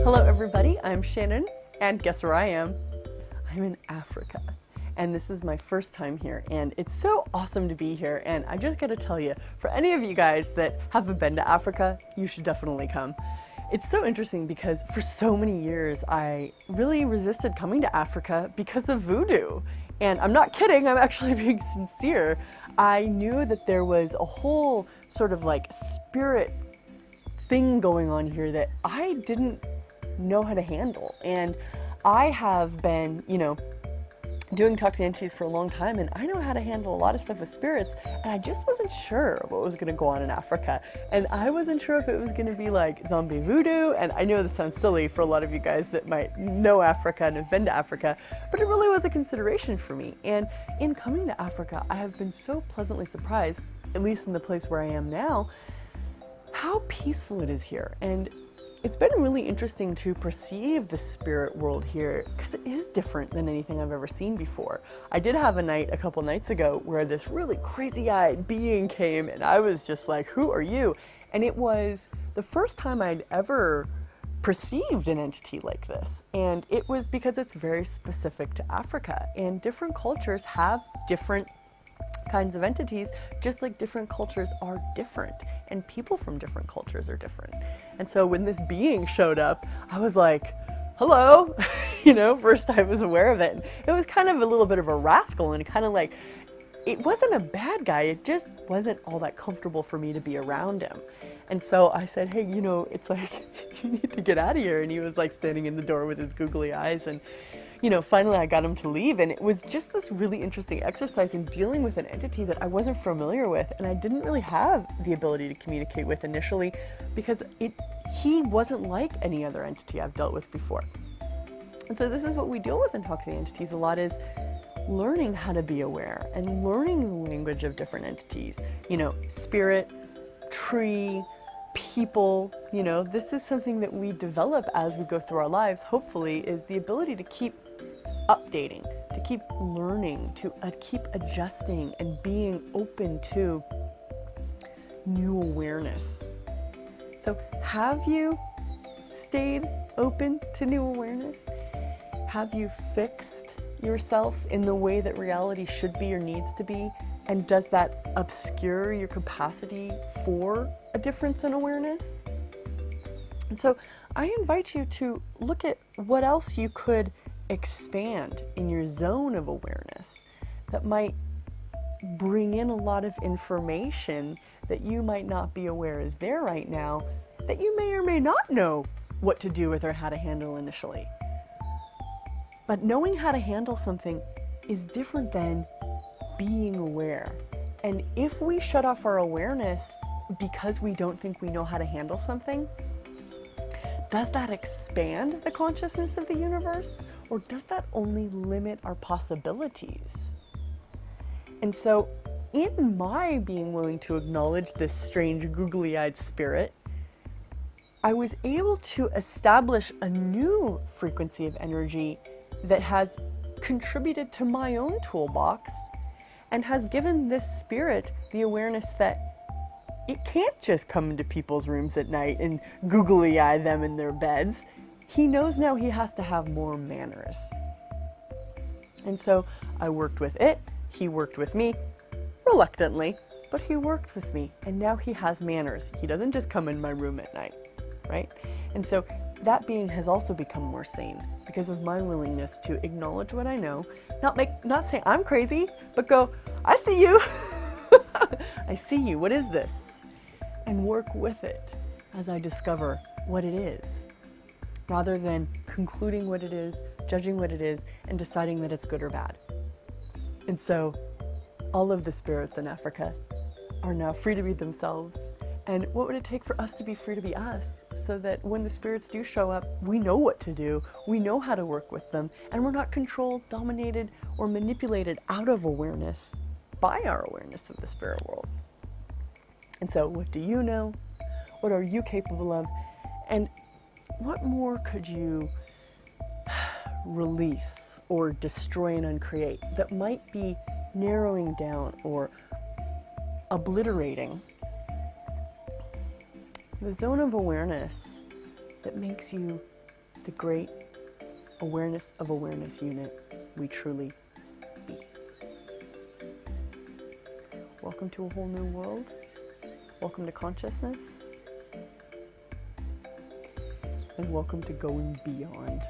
Hello everybody, I'm Shannon, and guess where I am? I'm in Africa, and this is my first time here, and it's so awesome to be here, and I just gotta tell you, for any of you guys that haven't been to Africa, you should definitely come. It's so interesting because for so many years I really resisted coming to Africa because of voodoo. And I'm not kidding, I'm actually being sincere. I knew that there was a whole sort of like spirit thing going on here that I didn't know how to handle. And I have been, doing Talk to the Entities for a long time, and I know how to handle a lot of stuff with spirits, and I just wasn't sure what was going to go on in Africa. And I wasn't sure if it was going to be like zombie voodoo, and I know this sounds silly for a lot of you guys that might know Africa and have been to Africa, but it really was a consideration for me. And in coming to Africa, I have been so pleasantly surprised, at least in the place where I am now, how peaceful it is here. And it's been really interesting to perceive the spirit world here because it is different than anything I've ever seen before. I did have a night a couple nights ago where this really crazy-eyed being came, and I was just like, who are you? And it was the first time I'd ever perceived an entity like this. And it was because it's very specific to Africa, and different cultures have different kinds of entities, just like different cultures are different, and people from different cultures are different. And so when this being showed up, I was like, hello, first I was aware of it. It was kind of a little bit of a rascal, and kind of like, it wasn't a bad guy, it just wasn't all that comfortable for me to be around him. And so I said, hey, it's like, you need to get out of here. And he was like standing in the door with his googly eyes, and finally I got him to leave, and it was just this really interesting exercise in dealing with an entity that I wasn't familiar with, and I didn't really have the ability to communicate with initially because he wasn't like any other entity I've dealt with before. And so this is what we deal with in Talk to the Entities a lot, is learning how to be aware and learning the language of different entities. Spirit, tree, people, this is something that we develop as we go through our lives, hopefully, is the ability to keep updating, to keep learning, to keep adjusting and being open to new awareness. So have you stayed open to new awareness? Have you fixed yourself in the way that reality should be or needs to be? And does that obscure your capacity for a difference in awareness? And so I invite you to look at what else you could expand in your zone of awareness that might bring in a lot of information that you might not be aware is there right now, that you may or may not know what to do with or how to handle initially. But knowing how to handle something is different than being aware. And if we shut off our awareness because we don't think we know how to handle something, does that expand the consciousness of the universe, or does that only limit our possibilities? And so in my being willing to acknowledge this strange googly-eyed spirit, I was able to establish a new frequency of energy that has contributed to my own toolbox and has given this spirit the awareness that it can't just come into people's rooms at night and googly eye them in their beds. He knows now he has to have more manners. And so I worked with it, he worked with me, reluctantly, but he worked with me, and now he has manners. He doesn't just come in my room at night, right? And so that being has also become more sane because of my willingness to acknowledge what I know, not say I'm crazy, but go, I see you. I see you. What is this? And work with it as I discover what it is, rather than concluding what it is, judging what it is, and deciding that it's good or bad. And so all of the spirits in Africa are now free to be themselves. And what would it take for us to be free to be us, so that when the spirits do show up, we know what to do, we know how to work with them, and we're not controlled, dominated, or manipulated out of awareness by our awareness of the spirit world. And so what do you know? What are you capable of? And what more could you release or destroy and uncreate that might be narrowing down or obliterating the zone of awareness that makes you the great awareness of awareness unit we truly be. Welcome to a whole new world. Welcome to consciousness. And welcome to going beyond.